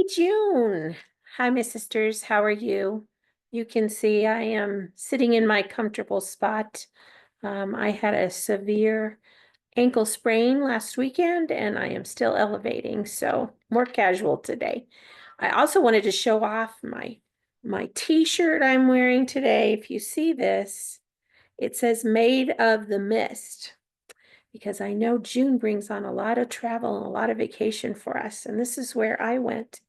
Hey, June. Hi, my sisters. How are you? You can see I am sitting in my comfortable spot. I had a severe ankle sprain last weekend and I am still elevating, so more casual today. I also wanted to show off my t-shirt I'm wearing today. If you see this, it says made of the mist because I know June brings on a lot of travel and a lot of vacation for us, and this is where I went.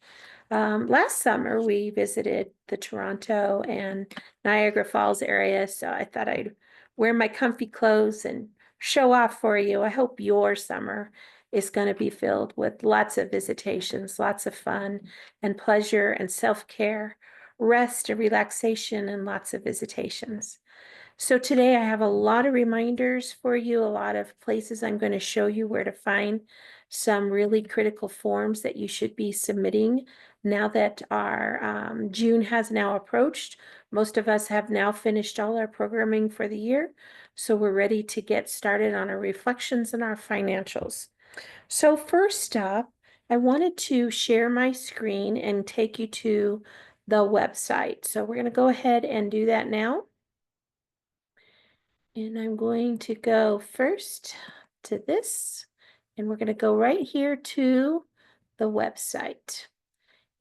Last summer, we visited the Toronto and Niagara Falls area, so I thought I'd wear my comfy clothes and show off for you. I hope your summer is going to be filled with lots of visitations, lots of fun and pleasure and self-care, rest and relaxation, and lots of visitations. So today I have a lot of reminders for you, a lot of places I'm going to show you where to find some really critical forms that you should be submitting now that our June has now approached. Most of us have now finished all our programming for the year, so we're ready to get started on our reflections and our financials. So first up, I wanted to share my screen and take you to the website. So we're going to go ahead and do that now. And I'm going to go first to this, and we're going to go right here to the website.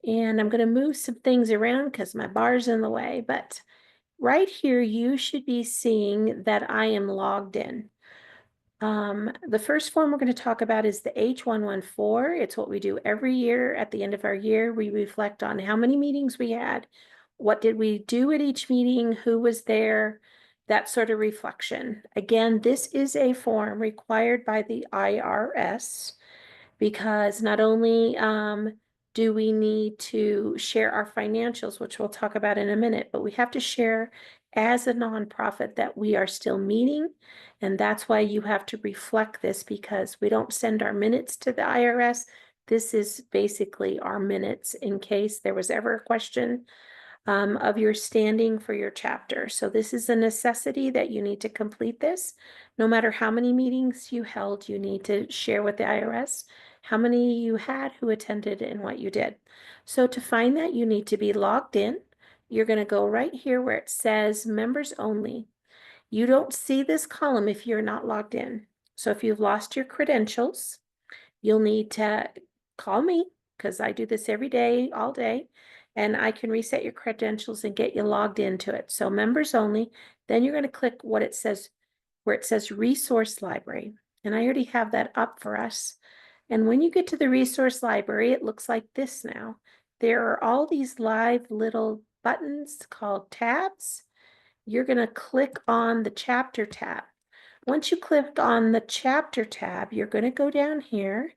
And I'm going to move some things around because my bar's in the way, but right here, you should be seeing that I am logged in. The first form we're going to talk about is the H114. It's what we do every year. At the end of our year, we reflect on how many meetings we had, what did we do at each meeting, who was there, that sort of reflection. Again, this is a form required by the IRS because not only do we need to share our financials, which we'll talk about in a minute, but we have to share as a nonprofit that we are still meeting. And that's why you have to reflect this, because we don't send our minutes to the IRS. This is basically our minutes in case there was ever a question of your standing for your chapter. So this is a necessity that you need to complete this. No matter how many meetings you held, you need to share with the IRS how many you had, who attended, and what you did. So to find that, you need to be logged in. You're going to go right here where it says members only. You don't see this column if you're not logged in. So if you've lost your credentials, you'll need to call me because I do this every day, all day, and I can reset your credentials and get you logged into it. So members only, then you're going to click what it says, where it says resource library. And I already have that up for us. And when you get to the resource library, it looks like this now. There are all these live little buttons called tabs. You're going to click on the chapter tab. Once you click on the chapter tab, you're going to go down here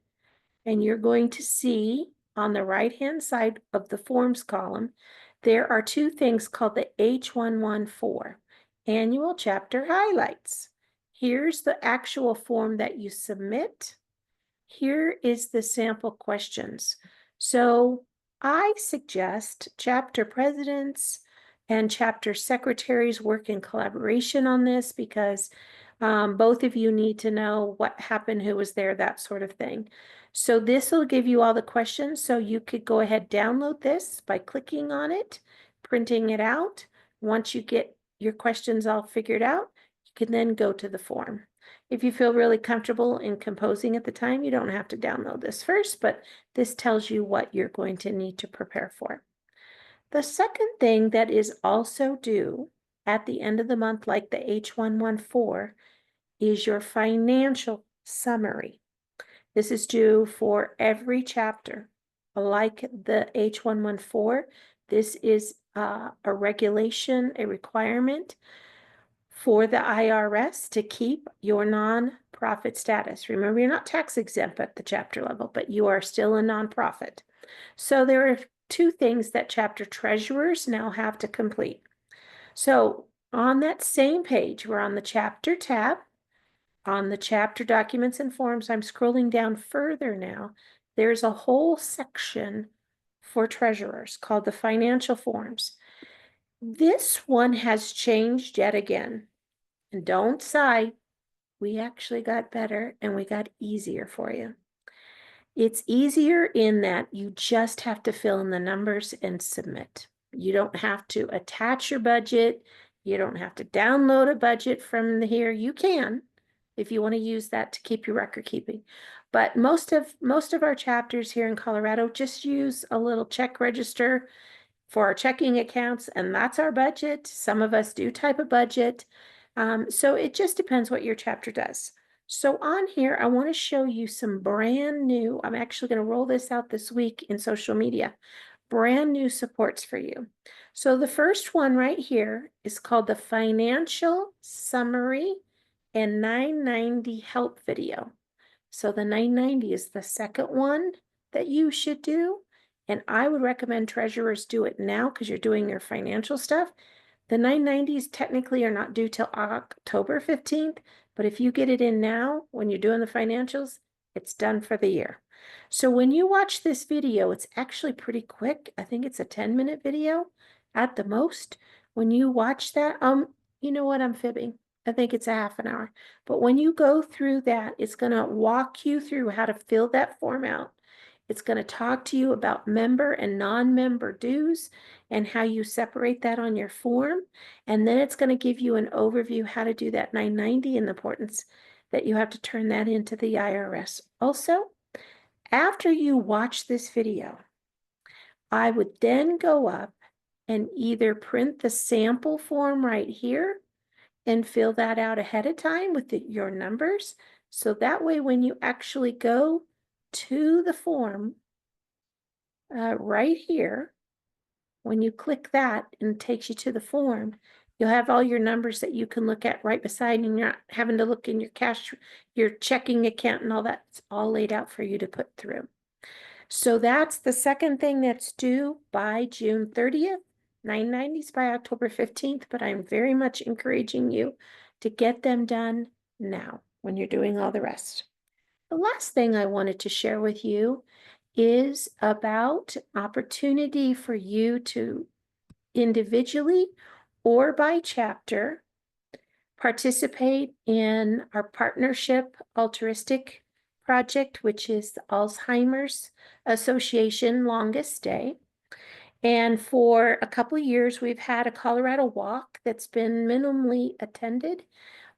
and you're going to see on the right-hand side of the forms column, there are two things called the H114, annual chapter highlights. Here's the actual form that you submit. Here is the sample questions. So I suggest chapter presidents and chapter secretaries work in collaboration on this because both of you need to know what happened, who was there, that sort of thing. So this will give you all the questions. So you could go ahead, download this by clicking on it, printing it out. Once you get your questions all figured out, you can then go to the form. If you feel really comfortable in composing at the time, you don't have to download this first, but this tells you what you're going to need to prepare for. The second thing that is also due at the end of the month, like the H114, is your financial summary. This is due for every chapter. Like the H114, this is a regulation, a requirement for the IRS to keep your nonprofit status. Remember, you're not tax exempt at the chapter level, but you are still a nonprofit. So there are two things that chapter treasurers now have to complete. So on that same page, we're on the chapter tab. On the chapter documents and forms, I'm scrolling down further now. There's a whole section for treasurers called the financial forms. This one has changed yet again. And don't sigh, we actually got better and we got easier for you. It's easier in that you just have to fill in the numbers and submit. You don't have to attach your budget. You don't have to download a budget from here. You can, if you want to use that to keep your record keeping. But most of our chapters here in Colorado just use a little check register for our checking accounts, and that's our budget. Some of us do type a budget. So it just depends what your chapter does. So on here, I want to show you some brand new, I'm actually going to roll this out this week in social media, brand new supports for you. So the first one right here is called the Financial Summary and 990 Help Video. So the 990 is the second one that you should do. And I would recommend treasurers do it now because you're doing your financial stuff. The 990s technically are not due till October 15th, but if you get it in now, when you're doing the financials, it's done for the year. So when you watch this video, it's actually pretty quick. I think it's a 10-minute video at the most. When you watch that, you know what, I'm fibbing. I think it's a half an hour. But when you go through that, it's going to walk you through how to fill that form out. It's going to talk to you about member and non-member dues and how you separate that on your form. And then it's going to give you an overview how to do that 990 and the importance that you have to turn that into the IRS. Also, after you watch this video, I would then go up and either print the sample form right here and fill that out ahead of time with your numbers. So that way, when you actually go to the form right here, when you click that and it takes you to the form, you'll have all your numbers that you can look at right beside, and you're not having to look in your cash, your checking account and all that. It's all laid out for you to put through. So that's the second thing that's due by June 30th. 990s by October 15th, but I'm very much encouraging you to get them done now when you're doing all the rest. The last thing I wanted to share with you is about opportunity for you to individually or by chapter participate in our partnership altruistic project, which is the Alzheimer's Association Longest Day. And for a couple of years, we've had a Colorado walk that's been minimally attended.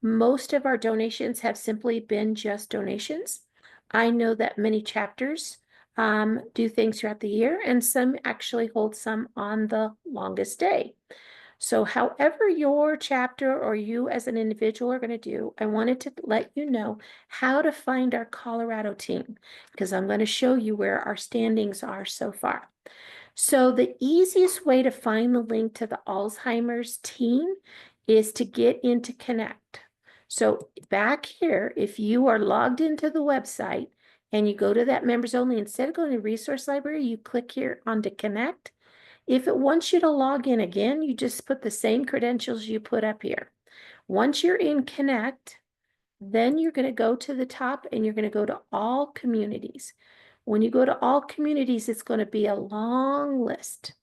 Most of our donations have simply been just donations. I know that many chapters do things throughout the year, and some actually hold some on the longest day. So however your chapter or you as an individual are going to do, I wanted to let you know how to find our Colorado team, because I'm going to show you where our standings are so far. So the easiest way to find the link to the Alzheimer's team is to get into Connect. So back here, if you are logged into the website and you go to that members only, instead of going to resource library, you click here onto Connect. If it wants you to log in again, you just put the same credentials you put up here. Once you're in Connect, then you're going to go to the top and you're going to go to all communities. When you go to all communities, it's going to be a long list,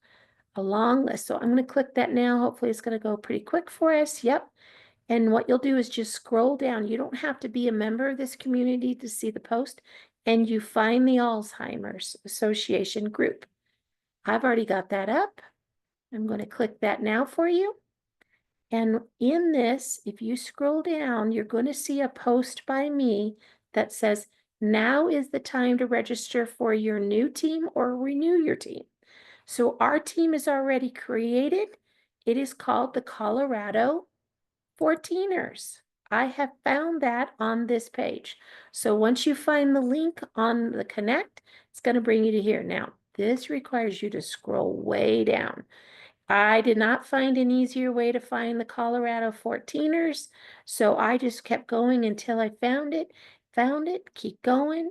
So I'm going to click that now. Hopefully it's going to go pretty quick for us. Yep. And what you'll do is just scroll down. You don't have to be a member of this community to see the post, and you find the Alzheimer's Association group. I've already got that up. I'm going to click that now for you. And in this, if you scroll down, you're going to see a post by me that says, now is the time to register for your new team or renew your team. So our team is already created. It is called the Colorado 14ers. I have found that on this page. So once you find the link on the Connect, it's going to bring you to here. Now, this requires you to scroll way down. I did not find an easier way to find the Colorado 14ers, so I just kept going until I found it. Keep going,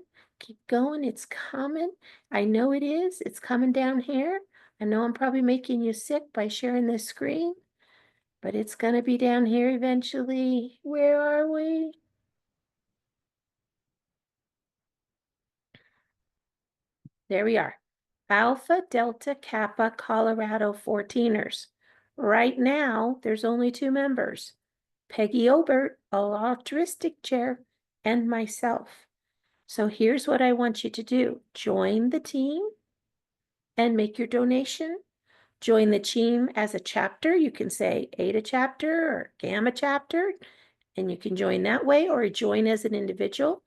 it's coming. I know it is, it's coming down here. I know I'm probably making you sick by sharing this screen, but it's gonna be down here eventually. Where are we? There we are. Alpha Delta Kappa Colorado 14ers. Right now, there's only 2 members, Peggy Obert, altruistic chair, and myself. So here's what I want you to do. Join the team and make your donation. Join the team as a chapter. You can say Eta chapter or Gamma chapter, and you can join that way, or join as an individual,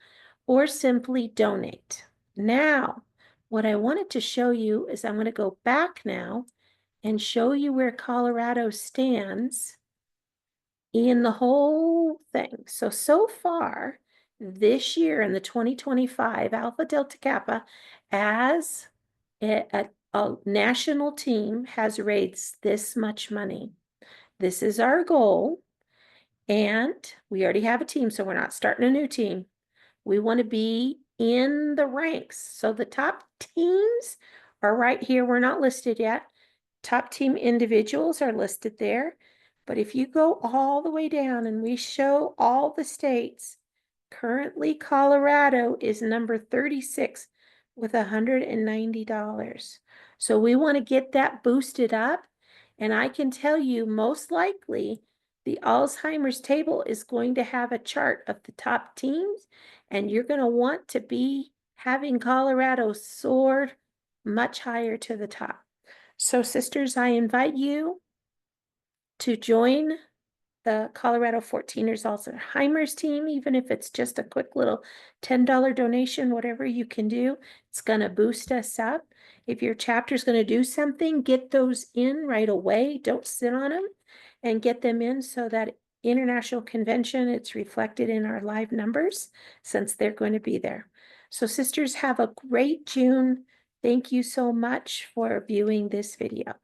or simply donate. Now, what I wanted to show you is I'm going to go back now and show you where Colorado stands in the whole thing. So far, this year in the 2025 Alpha Delta Kappa, as a national team, has raised this much money. This is our goal, and we already have a team, so we're not starting a new team. We want to be in the ranks. So the top teams are right here. We're not listed yet. Top team individuals are listed there. But if you go all the way down and we show all the states, currently Colorado is number 36 with $190. So we want to get that boosted up. And I can tell you, most likely, the Alzheimer's table is going to have a chart of the top teams, and you're going to want to be having Colorado soar much higher to the top. So, sisters, I invite you to join the Colorado 14ers Alzheimer's team, even if it's just a quick little $10 donation, whatever you can do. It's going to boost us up. If your chapter is going to do something, get those in right away. Don't sit on them, and get them in so that international convention, it's reflected in our live numbers since they're going to be there. So sisters, have a great June. Thank you so much for viewing this video.